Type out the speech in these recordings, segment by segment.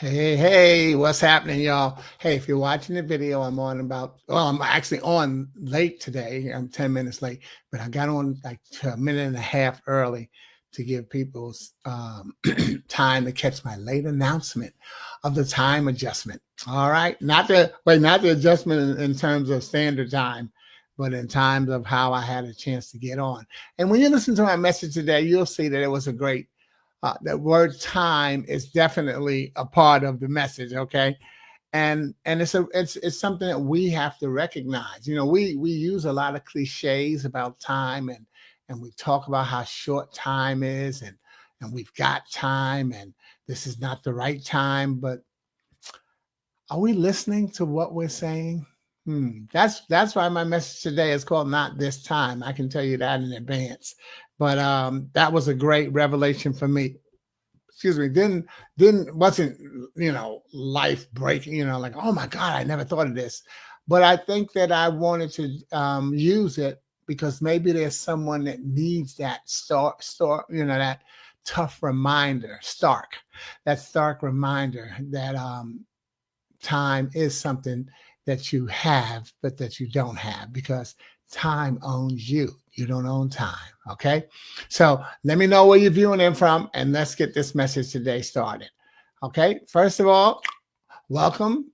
Hey, what's happening, y'all? Hey, if you're watching the video, I'm actually on late today. I'm 10 minutes late, but I got on like a minute and a half early to give people time to catch my late announcement of the time adjustment. All right. Not the adjustment in terms of standard time, but in terms of how I had a chance to get on. And when you listen to my message today, you'll see that it was a great the word time is definitely a part of the message, okay? And it's something that we have to recognize. You know, we use a lot of cliches about time, and we talk about how short time is, and we've got time, and this is not the right time. But are we listening to what we're saying? That's why my message today is called "Not This Time." I can tell you that in advance. But that was a great revelation for me. Excuse me. Didn't wasn't life breaking. Like, oh my God, I never thought of this. But I think that I wanted to use it because maybe there's someone that needs that that tough reminder, that stark reminder that time is something that you have, but that you don't have because time owns you. You don't own time. Okay. So let me know where you're viewing in from, and let's get this message today started. Okay. First of all, welcome.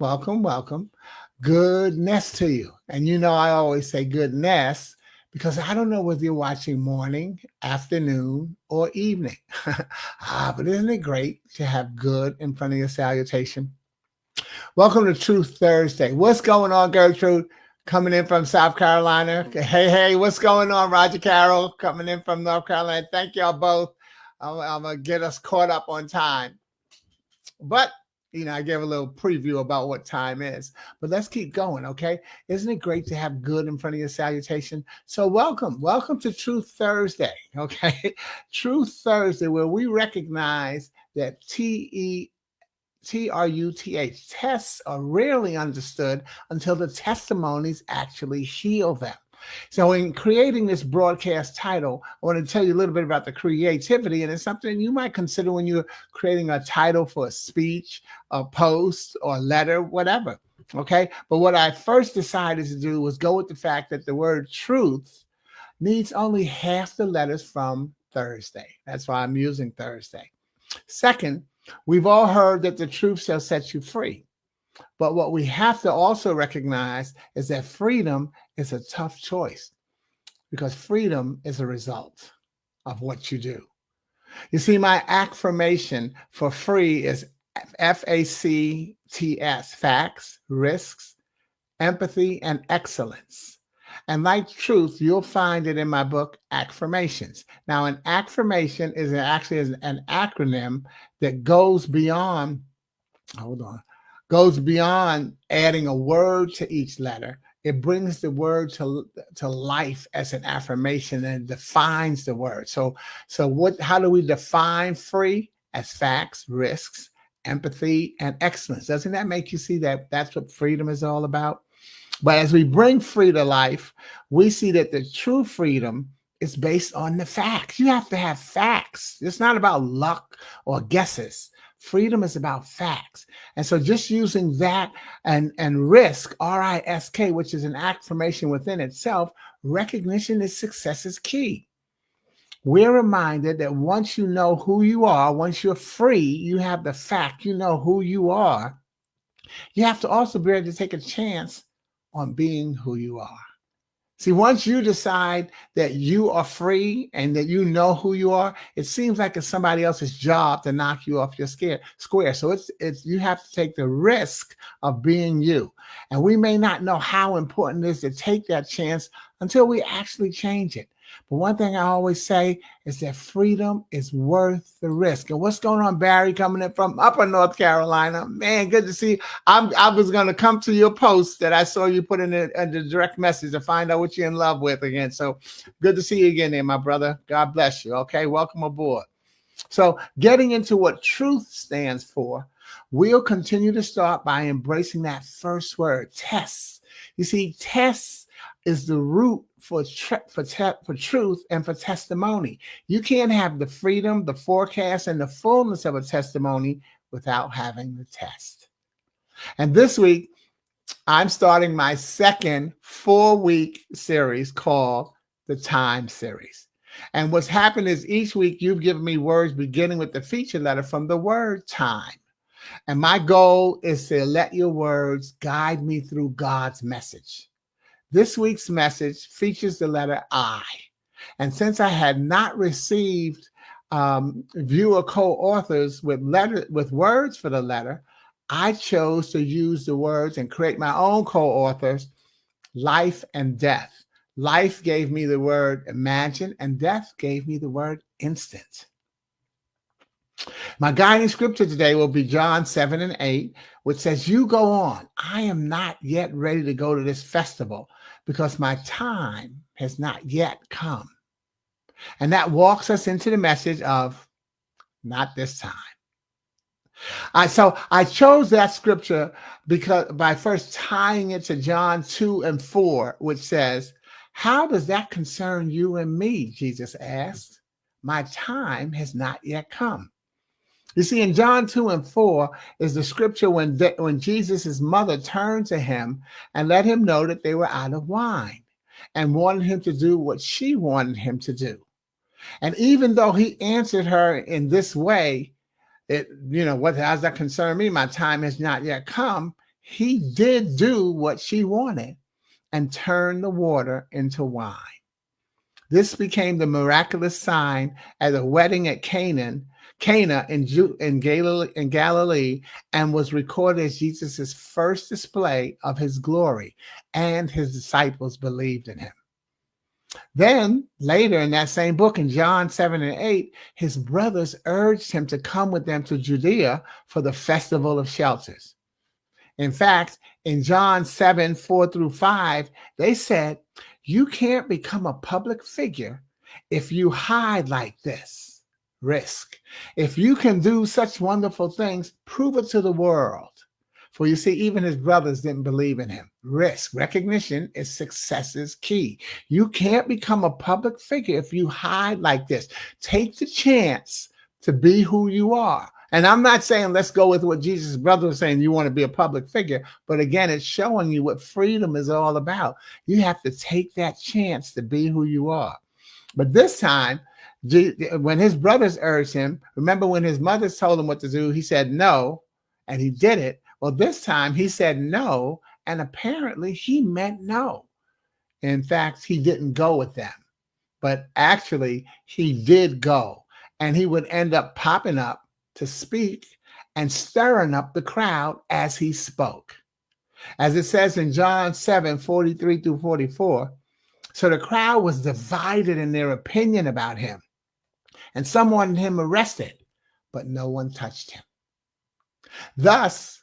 Goodness to you. And I always say goodness because I don't know whether you're watching morning, afternoon, or evening. But isn't it great to have good in front of your salutation? Welcome to Truth Thursday. What's going on, Gertrude? Coming in from South Carolina. Hey, what's going on, Roger Carroll? Coming in from North Carolina. Thank y'all both. I'm going to get us caught up on time. But, I gave a little preview about what time is. But let's keep going, okay? Isn't it great to have good in front of your salutation? So welcome to Truth Thursday, okay? Truth Thursday, where we recognize that TRUTH. Tests are rarely understood until the testimonies actually heal them. So in creating this broadcast title, I want to tell you a little bit about the creativity, and it's something you might consider when you're creating a title for a speech, a post, or a letter, whatever. Okay. But what I first decided to do was go with the fact that the word truth needs only half the letters from Thursday. That's why I'm using Thursday. Second, we've all heard that the truth shall set you free. But what we have to also recognize is that freedom is a tough choice because freedom is a result of what you do. You see, my affirmation for free is FACTS, facts, risks, empathy, and excellence. And like truth, you'll find it in my book, Affirmations. Now, an affirmation is actually an acronym that goes beyond adding a word to each letter. It brings the word to life as an affirmation and defines the word. So how do we define free? As facts, risks, empathy, and excellence. Doesn't that make you see that that's what freedom is all about? But as we bring free to life, we see that the true freedom is based on the facts. You have to have facts. It's not about luck or guesses. Freedom is about facts. And so just using that and risk, RISK, which is an affirmation within itself, recognition is success is key. We're reminded that once you know who you are, once you're free, you have the fact, you know who you are. You have to also be able to take a chance on being who you are. See, once you decide that you are free and that you know who you are, it seems like it's somebody else's job to knock you off your square. So it's you have to take the risk of being you. And we may not know how important it is to take that chance until we actually change it. But one thing I always say is that freedom is worth the risk. And what's going on, Barry, coming in from Upper North Carolina? Man, good to see you. I was going to come to your post that I saw you put in the direct message to find out what you're in love with again. So good to see you again there, my brother. God bless you. Okay, welcome aboard. So getting into what truth stands for, we'll continue to start by embracing that first word, tests. You see, tests is the root for truth and for testimony. You can't have the freedom, the forecast, and the fullness of a testimony without having to test. And this week, I'm starting my second 4-week series called the Time Series. And what's happened is each week you've given me words beginning with the feature letter from the word time. And my goal is to let your words guide me through God's message. This week's message features the letter I. And since I had not received viewer co-authors with words for the letter, I chose to use the words and create my own co-authors, life and death. Life gave me the word imagine, and death gave me the word instant. My guiding scripture today will be John 7:8, which says, "You go on. I am not yet ready to go to this festival because my time has not yet come." And that walks us into the message of not this time. So I chose that scripture because by first tying it to John 2:4, which says, "How does that concern you and me?" Jesus asked. "My time has not yet come." You see, in John 2:4 is the scripture when Jesus' mother turned to him and let him know that they were out of wine and wanted him to do what she wanted him to do. And even though he answered her in this way, what does that concern me? My time has not yet come. He did do what she wanted and turn the water into wine. This became the miraculous sign at the wedding at Cana in Galilee, and was recorded as Jesus' first display of his glory, and his disciples believed in him. Then later in that same book, in John 7:8, his brothers urged him to come with them to Judea for the festival of shelters. In fact, in John 7:4-5, they said, "You can't become a public figure if you hide like this. Risk. If you can do such wonderful things, prove it to the world." For you see, even his brothers didn't believe in him. Risk. Recognition is success's key. You can't become a public figure if you hide like this. Take the chance to be who you are. And I'm not saying let's go with what Jesus' brother was saying, you want to be a public figure. But again, it's showing you what freedom is all about. You have to take that chance to be who you are. But this time, when his brothers urged him, remember when his mother told him what to do, he said no, and he did it. Well, this time he said no, and apparently he meant no. In fact, he didn't go with them, but actually he did go, and he would end up popping up to speak and stirring up the crowd as he spoke. As it says in John 7:43-44, so the crowd was divided in their opinion about him, and some wanted him arrested, but no one touched him. Thus,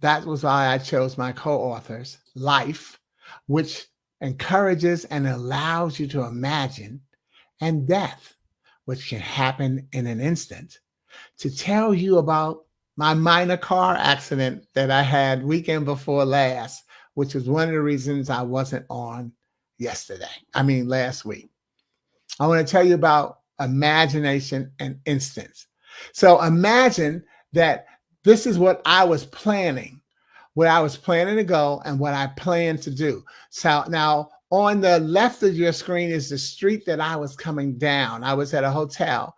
that was why I chose my co-authors, Life, which encourages and allows you to imagine, and Death, which can happen in an instant, to tell you about my minor car accident that I had weekend before last, which was one of the reasons I wasn't on last week. I want to tell you about imagination and instance. So imagine that this is what I was planning, where I was planning to go and what I planned to do. So now on the left of your screen is the street that I was coming down. I was at a hotel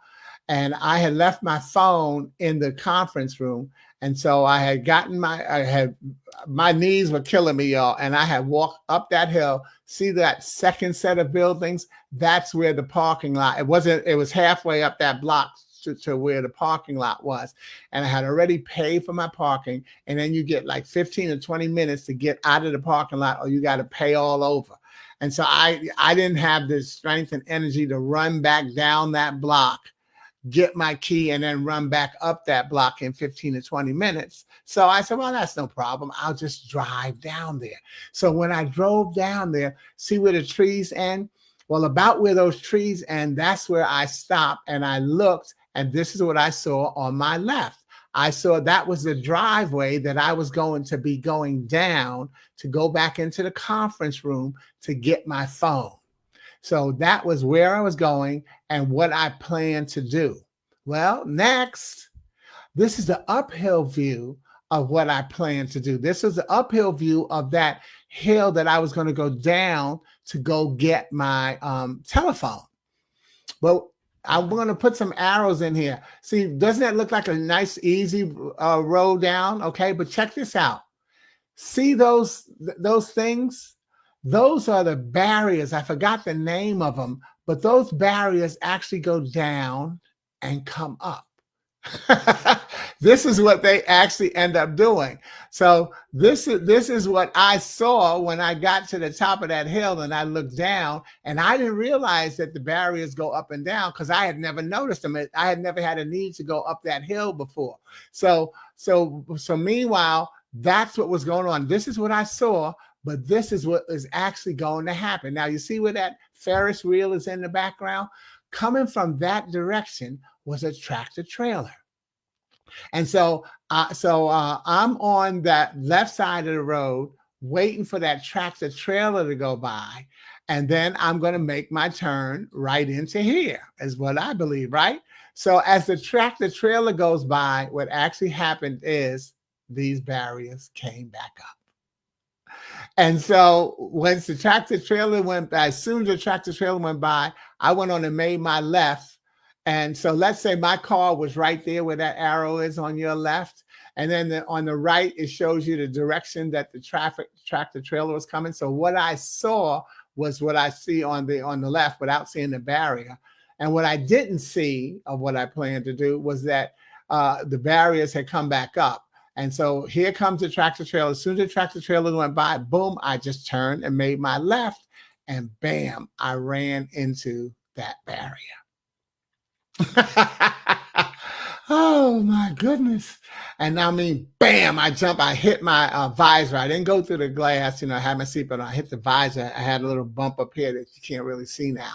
and I had left my phone in the conference room. And so I had gotten my knees were killing me, y'all. And I had walked up that hill, see that second set of buildings. That's where the parking lot, it was halfway up that block to where the parking lot was. And I had already paid for my parking. And then you get like 15 or 20 minutes to get out of the parking lot, or you got to pay all over. And so I didn't have the strength and energy to run back down that block, get my key, and then run back up that block in 15 to 20 minutes. So I said, well, that's no problem. I'll just drive down there. So when I drove down there, see where the trees end? Well, about where those trees end, that's where I stopped and I looked, and this is what I saw on my left. I saw that was the driveway that I was going to be going down to go back into the conference room to get my phone. So that was where I was going and what I planned to do. Well, next, This is the uphill view of what I plan to do. This is the uphill view of that hill that I was going to go down to go get my telephone. But I'm going to put some arrows in here. See, doesn't that look like a nice, easy road down? Okay, but check this out. See those things? Those are the barriers. I forgot the name of them, but those barriers actually go down and come up. This is what they actually end up doing. So this is what I saw when I got to the top of that hill and I looked down, and I didn't realize that the barriers go up and down because I had never noticed them. I had never had a need to go up that hill before. So meanwhile, that's what was going on. This is what I saw, but this is what is actually going to happen. Now you see where that Ferris wheel is in the background? Coming from that direction was a tractor trailer. And so I'm on that left side of the road waiting for that tractor trailer to go by. And then I'm going to make my turn right into here, is what I believe, right? So as the tractor trailer goes by, what actually happened is these barriers came back up. And so once the tractor trailer went by, as soon as the tractor trailer went by, I went on and made my left. And so let's say my car was right there where that arrow is on your left. And then on the right, it shows you the direction that the tractor trailer was coming. So what I saw was what I see on the left without seeing the barrier. And what I didn't see of what I planned to do was that the barriers had come back up. And so here comes the tractor trailer. As soon as the tractor trailer went by, boom, I just turned and made my left. And bam, I ran into that barrier. Oh my goodness. And I mean, bam, I jump, I hit my visor. I didn't go through the glass, I had my seatbelt, I hit the visor. I had a little bump up here that you can't really see now.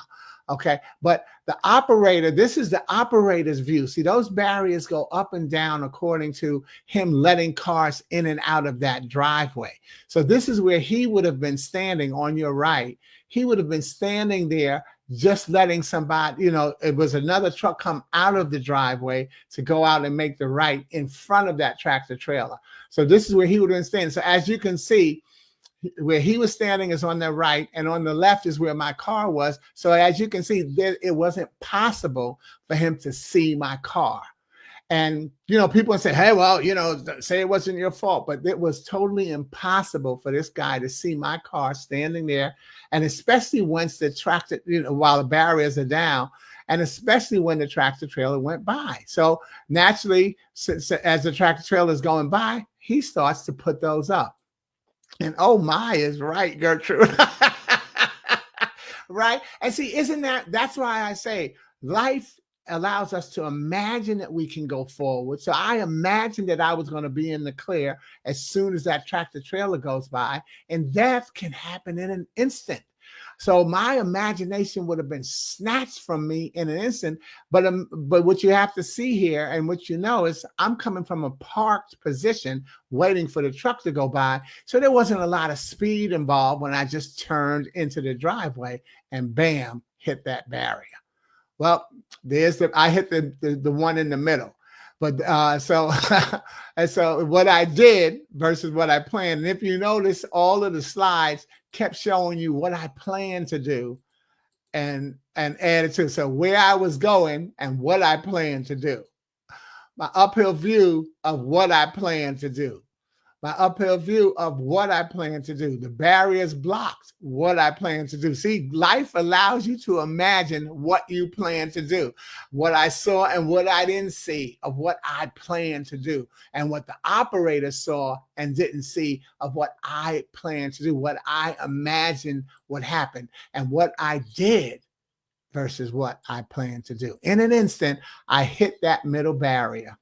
Okay, but the operator, this is the operator's view. See, those barriers go up and down according to him letting cars in and out of that driveway. So this is where he would have been standing on your right. He would have been standing there just letting somebody, it was another truck come out of the driveway to go out and make the right in front of that tractor trailer. So this is where he would have been standing. So as you can see, where he was standing is on the right, and on the left is where my car was. So as you can see, it wasn't possible for him to see my car. And, people say, hey, well, say it wasn't your fault, but it was totally impossible for this guy to see my car standing there. And especially once the tractor, while the barriers are down, and especially when the tractor trailer went by. So naturally, as the tractor trailer is going by, he starts to put those up. And oh my is right, Gertrude. Right? And see, that's why I say life allows us to imagine that we can go forward. So I imagined that I was going to be in the clear as soon as that tractor trailer goes by, and death can happen in an instant. So my imagination would have been snatched from me in an instant. But what you have to see here, and what is I'm coming from a parked position waiting for the truck to go by. So there wasn't a lot of speed involved when I just turned into the driveway and bam, hit that barrier. Well, I hit the one in the middle. But and so what I did versus what I planned. And if you notice, all of the slides kept showing you what I planned to do and added to. So where I was going and what I planned to do. My uphill view of what I planned to do. My uphill view of what I plan to do. The barriers blocked what I plan to do. See, life allows you to imagine what you plan to do, what I saw and what I didn't see of what I planned to do, and what the operator saw and didn't see of what I planned to do, what I imagined would happen, and what I did versus what I planned to do. In an instant, I hit that middle barrier.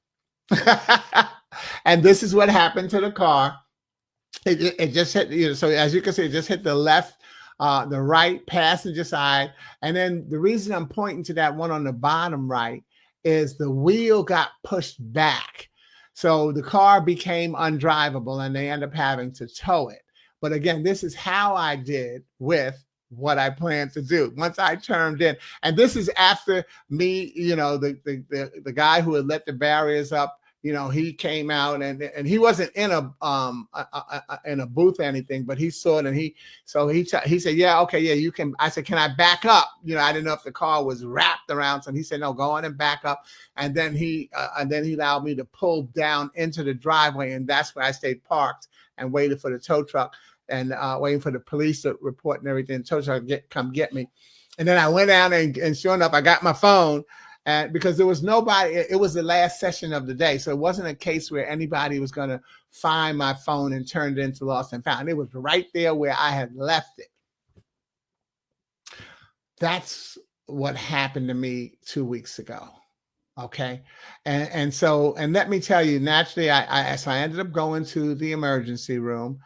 And this is what happened to the car. It just hit, so as you can see, it just hit the left, the right passenger side. And then the reason I'm pointing to that one on the bottom right is the wheel got pushed back. So the car became undrivable and they end up having to tow it. But again, this is how I did with what I planned to do once I turned in. And this is after me, the guy who had let the barriers up he came out, and he wasn't in a booth or anything, but he saw it, and he said, yeah, okay, yeah, you can. I said, can I back up? I didn't know if the car was wrapped around, so he said, no, go on and back up. And then he allowed me to pull down into the driveway, and that's where I stayed parked and waited for the tow truck, and waiting for the police to report and everything. Tow truck come get me. And then I went down, and sure enough, I got my phone. And because there was nobody, it was the last session of the day. So it wasn't a case where anybody was going to find my phone and turn it into lost and found. It was right there where I had left it. That's what happened to me 2 weeks ago. Okay. And let me tell you, naturally, I ended up going to the emergency room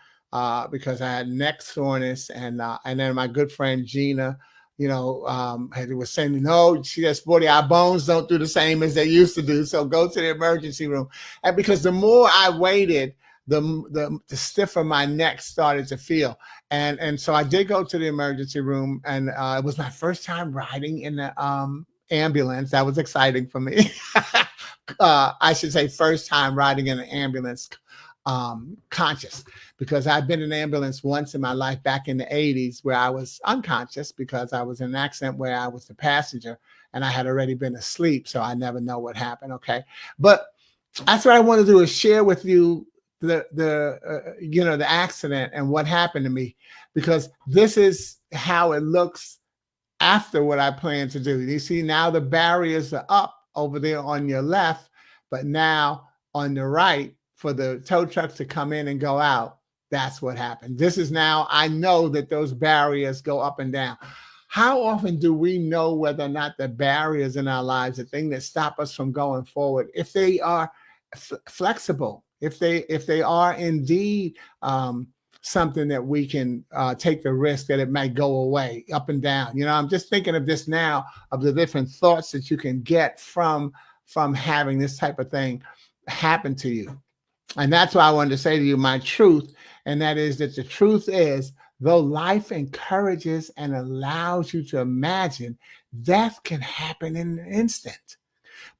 because I had neck soreness, and then my good friend Gina, was saying, no, she has 40, our bones don't do the same as they used to do. So go to the emergency room. And because the more I waited, the stiffer my neck started to feel. And so I did go to the emergency room, and it was my first time riding in the ambulance. That was exciting for me. I should say first time riding in an ambulance conscious, because I've been in an ambulance once in my life back in the 80s where I was unconscious because I was in an accident where I was the passenger and I had already been asleep. So I never know what happened. Okay. But that's what I want to do, is share with you the accident and what happened to me, because this is how it looks after what I plan to do. You see, now the barriers are up over there on your left, but now on the right, for the tow trucks to come in and go out, that's what happened. This is now, I know that those barriers go up and down. How often do we know whether or not the barriers in our lives, the thing that stop us from going forward, if they are flexible, if they are indeed something that we can take the risk that it might go away, up and down? I'm just thinking of this now, of the different thoughts that you can get from having this type of thing happen to you. And that's why I wanted to say to you my truth, and that is that the truth is, though life encourages and allows you to imagine, death can happen in an instant.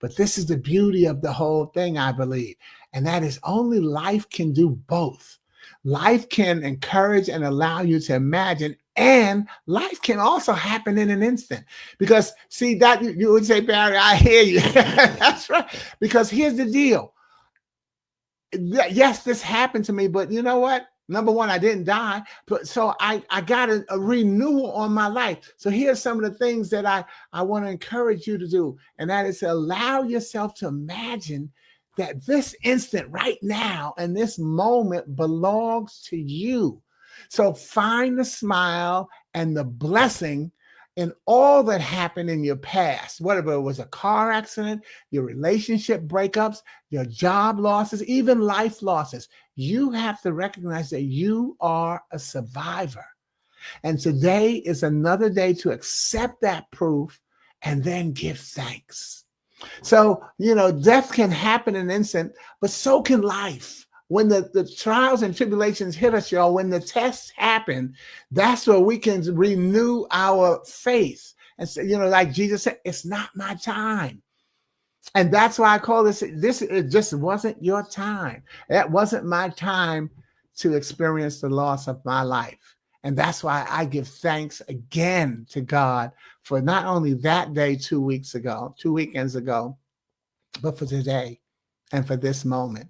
But this is the beauty of the whole thing, I believe, and that is only life can do both. Life can encourage and allow you to imagine, and life can also happen in an instant. Because see, that you would say, Barry, I hear you. That's right. Because here's the deal. Yes, this happened to me, but you know what? Number one, I didn't die, but so I got a renewal on my life. So here's some of the things that I want to encourage you to do, and that is to allow yourself to imagine that this instant right now and this moment belongs to you. So find the smile and the blessing in all that happened in your past, whatever it was, a car accident, your relationship breakups, your job losses, even life losses. You have to recognize that you are a survivor. And today is another day to accept that proof and then give thanks. So, death can happen in an instant, but so can life. When the trials and tribulations hit us, y'all, when the tests happen, that's where we can renew our faith. And so, like Jesus said, it's not my time. And that's why I call this, it just wasn't your time. That wasn't my time to experience the loss of my life. And that's why I give thanks again to God for not only that day 2 weekends ago, but for today and for this moment.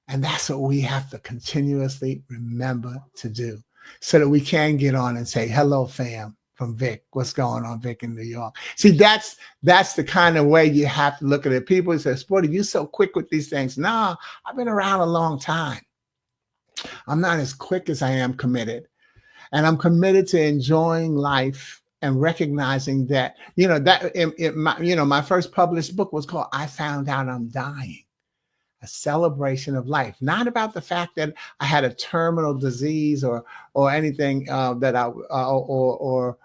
And that's what we have to continuously remember to do, so that we can get on and say, hello, fam, from Vic. What's going on, Vic, in New York? See, that's the kind of way you have to look at it. People say, Sporty, you're so quick with these things. No, I've been around a long time. I'm not as quick as I am committed. And I'm committed to enjoying life and recognizing that, my first published book was called I Found Out I'm Dying. A celebration of life, not about the fact that I had a terminal disease or anything that I or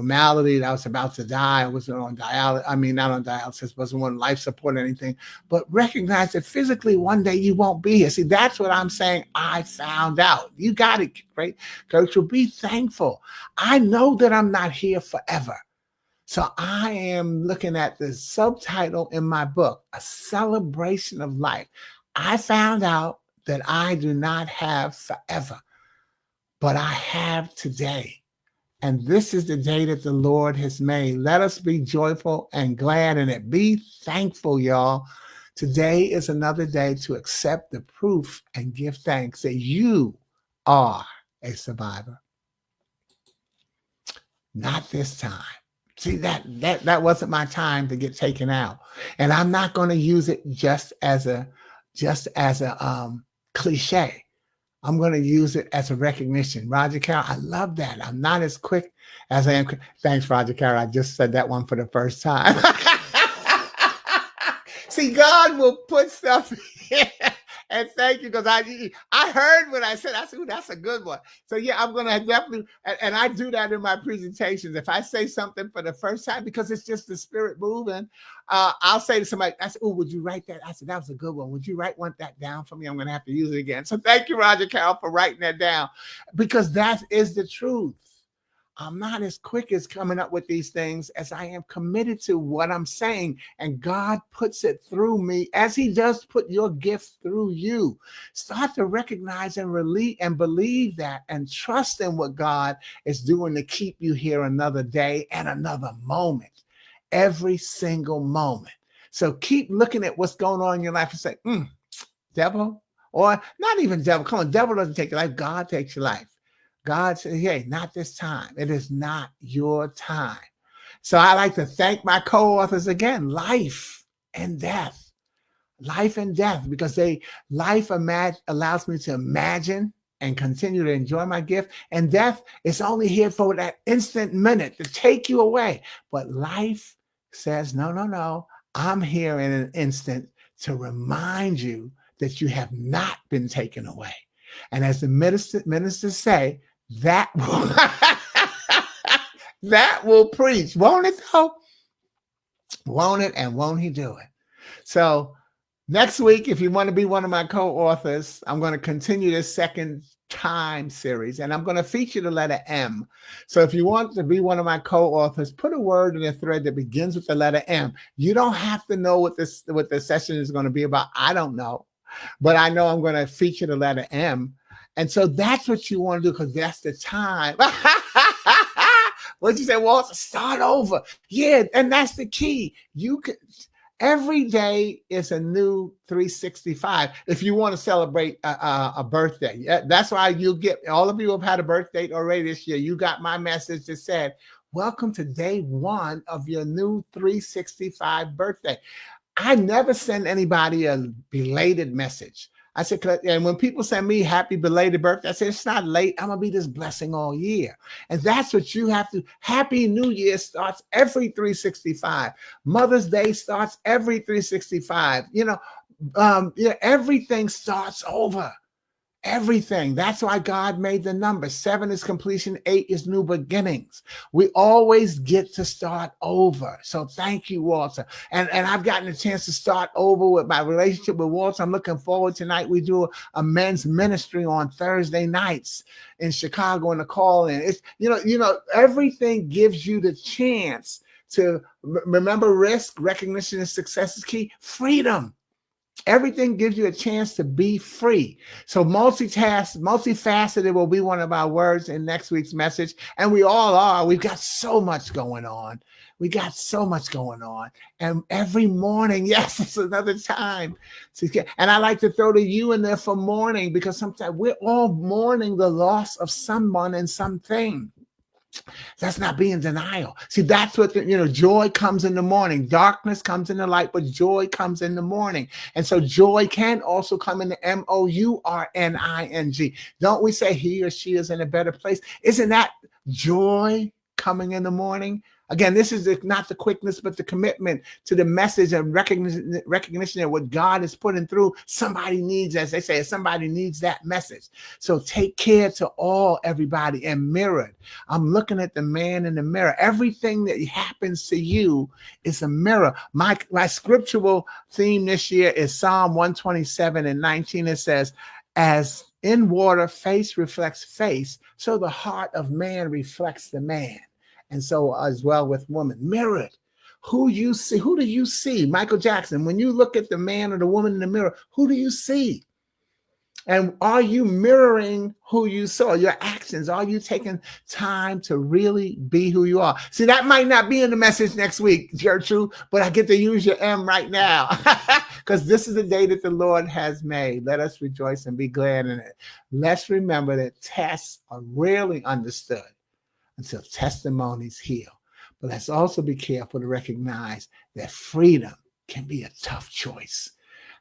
malady that I was about to die. I wasn't on dialysis. I mean, not on dialysis, wasn't on life support or anything, but recognize that physically one day you won't be here. See, that's what I'm saying. I found out. You got it, right? Coach, be thankful. I know that I'm not here forever. So I am looking at the subtitle in my book, A Celebration of Life. I found out that I do not have forever, but I have today. And this is the day that the Lord has made. Let us be joyful and glad in it. Be thankful, y'all. Today is another day to accept the proof and give thanks that you are a survivor. Not this time. See, that wasn't my time to get taken out. And I'm not going to use it just as a cliche. I'm going to use it as a recognition. Roger Carroll, I love that. I'm not as quick as I am. Thanks, Roger Carroll. I just said that one for the first time. See, God will put stuff in. And thank you, because I heard what I said. I said, "Ooh, that's a good one." So yeah, I'm gonna definitely, and I do that in my presentations. If I say something for the first time, because it's just the spirit moving, I'll say to somebody, I said, "Oh, would you write that?" I said, "That was a good one. Would you write that down for me? I'm gonna have to use it again." So thank you, Roger Carroll, for writing that down, because that is the truth. I'm not as quick as coming up with these things as I am committed to what I'm saying. And God puts it through me, as he does put your gift through you. Start to recognize and believe that, and trust in what God is doing to keep you here another day and another moment, every single moment. So keep looking at what's going on in your life and say, devil, or not even devil. Come on, devil doesn't take your life. God takes your life. God said, hey, not this time. It is not your time. So I like to thank my co-authors again, life and death. Life and death, because life allows me to imagine and continue to enjoy my gift. And death is only here for that instant minute to take you away. But life says, no, no, no. I'm here in an instant to remind you that you have not been taken away. And as the ministers say, that will, that will preach, won't it though? Won't it, and won't he do it? So next week, if you want to be one of my co-authors, I'm going to continue this second time series, and I'm going to feature the letter M. So if you want to be one of my co-authors, put a word in a thread that begins with the letter M. You don't have to know what the session is going to be about. I don't know, but I know I'm going to feature the letter M. And so that's what you want to do, because that's the time. What'd you say, Walter? Start over. Yeah, and that's the key. You can. Every day is a new 365. If you want to celebrate a birthday, that's why you'll get, all of you have had a birthday already this year. You got my message that said, welcome to day one of your new 365 birthday. I never send anybody a belated message. I said, and when people send me happy belated birthday, I say, it's not late. I'm going to be this blessing all year. And that's what you have to. Happy New Year starts every 365. Mother's Day starts every 365. Everything starts over. Everything. That's why God made the number. 7 is completion. 8 is new beginnings. We always get to start over. So thank you, Walter. And I've gotten a chance to start over with my relationship with Walter. I'm looking forward tonight. We do a men's ministry on Thursday nights in Chicago in the call-in. It's, everything gives you the chance to remember risk, recognition, and success is key. Freedom. Everything gives you a chance to be free. So multifaceted will be one of our words in next week's message. And we all are. We've got so much going on. And every morning, yes, it's another time to get. And I like to throw the you in there for mourning, because sometimes we're all mourning the loss of someone and something. That's not being denial. See, that's what joy comes in the morning. Darkness comes in the light, but joy comes in the morning. And so joy can also come in the MOURNING. Don't we say he or she is in a better place? Isn't that joy coming in the morning? Again, this is not the quickness, but the commitment to the message and recognition of what God is putting through. Somebody needs, as they say, somebody needs that message. So take care to everybody, and mirrored. I'm looking at the man in the mirror. Everything that happens to you is a mirror. My scriptural theme this year is Psalm 127:19. It says, as in water, face reflects face, so the heart of man reflects the man. And so as well with women, mirror it. Who you see, who do you see? Michael Jackson, when you look at the man or the woman in the mirror, who do you see? And are you mirroring who you saw? Your actions? Are you taking time to really be who you are? See, that might not be in the message next week, Gertrude, but I get to use your M right now because this is the day that the Lord has made. Let us rejoice and be glad in it. Let's remember that tests are rarely understood until testimonies heal. But let's also be careful to recognize that freedom can be a tough choice.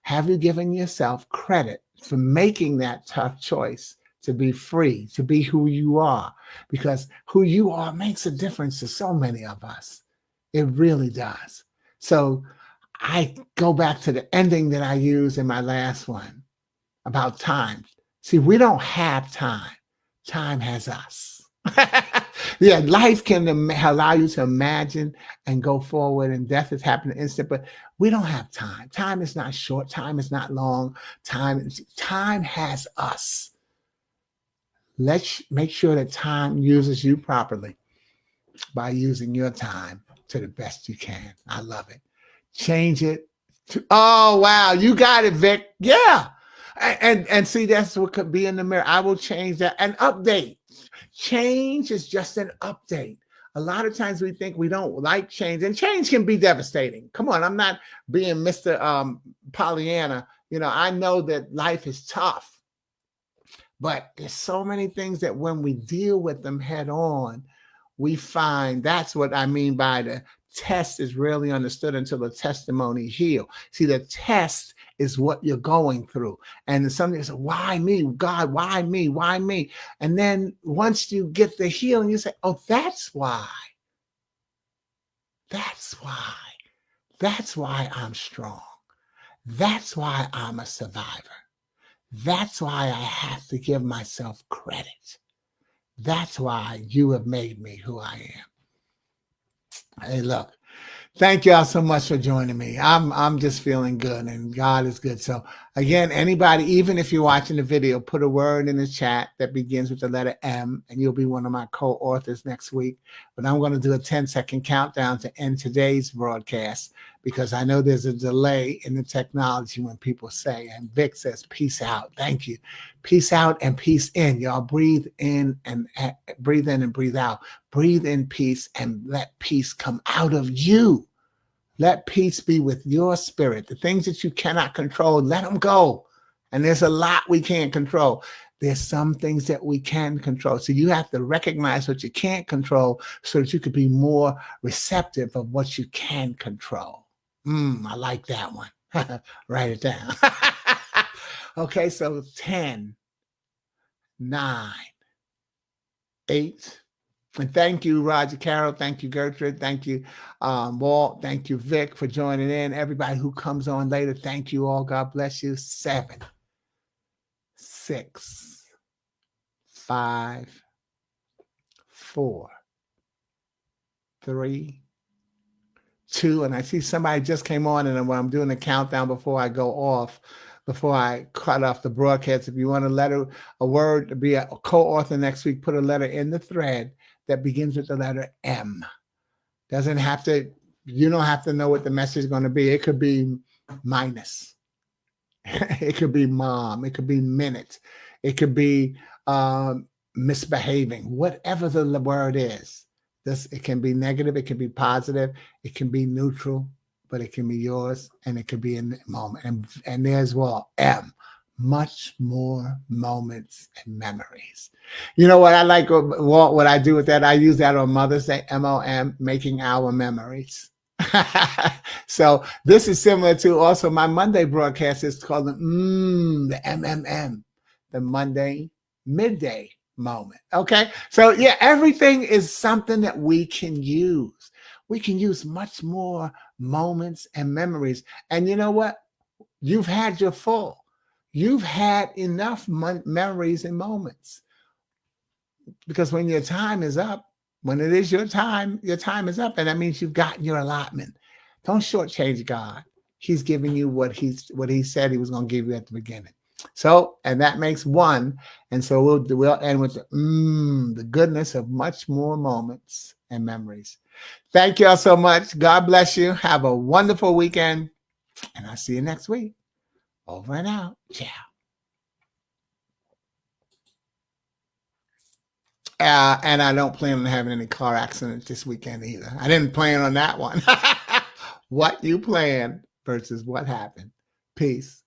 Have you given yourself credit for making that tough choice to be free, to be who you are? Because who you are makes a difference to so many of us. It really does. So I go back to the ending that I used in my last one about time. See, we don't have time. Time has us. Yeah, life can allow you to imagine and go forward, and death is happening instant, but we don't have time. Time is not short. Time is not long. Time has us. Let's make sure that time uses you properly by using your time to the best you can. I love it. Change it. Oh, wow. You got it, Vic. Yeah. And see, that's what could be in the mirror. I will change that. An update. Change is just an update. A lot of times we think we don't like change, and change can be devastating. Come on, I'm not being Mr. Pollyanna. You know, I know that life is tough, but there's so many things that when we deal with them head on, we find that's what I mean by the test is rarely understood until the testimony heal. See, the test is what you're going through. And somebody says, why me? God, why me? Why me? And then once you get the healing, you say, oh, that's why. That's why. That's why I'm strong. That's why I'm a survivor. That's why I have to give myself credit. That's why you have made me who I am. Hey, look. Thank y'all so much for joining me. I'm just feeling good, and God is good. So again, anybody, even if you're watching the video, put a word in the chat that begins with the letter M, and you'll be one of my co-authors next week. But I'm going to do a 10-second countdown to end today's broadcast because I know there's a delay in the technology when people say, and Vic says, peace out. Thank you. Peace out and peace in. Y'all breathe in and breathe in and breathe out. Breathe in peace and let peace come out of you. Let peace be with your spirit. The things that you cannot control, let them go. And there's a lot we can't control. There's some things that we can control. So you have to recognize what you can't control so that you could be more receptive of what you can control. I like that one. Write it down. Okay, so 10, 9, 8. And thank you, Roger Carroll. Thank you, Gertrude. Thank you, Walt. Thank you, Vic, for joining in. Everybody who comes on later, thank you all. God bless you. 7, 6, 5, 4, 3, 2. And I see somebody just came on, and when I'm doing the countdown before I go off, before I cut off the broadcast, if you want a word to be a co-author next week, put a letter in the thread that begins with the letter M. Doesn't have to, you don't have to know what the message is going to be. It could be minus. It could be mom. It could be minute. It could be misbehaving. Whatever the word is. It can be negative. It can be positive. It can be neutral, but it can be yours, and it could be in the moment. And there's M. Much more moments and memories. You know what I like, Walt, what I do with that? I use that on Mother's Day, MOM, making our memories. So this is similar to also my Monday broadcast. It's called the MMM, the Monday midday moment. Okay. So yeah, everything is something that we can use. We can use much more moments and memories. And you know what? You've had your full. You've had enough memories and moments, because when your time is up, when it is your time is up, and that means you've gotten your allotment. Don't shortchange God. He's giving you what he said he was going to give you at the beginning. So, and that makes 1, and so we'll end with the goodness of much more moments and memories. Thank y'all so much. God bless you. Have a wonderful weekend. And I'll see you next week. Over and out. Ciao. And I don't plan on having any car accidents this weekend either. I didn't plan on that one. What you planned versus what happened. Peace.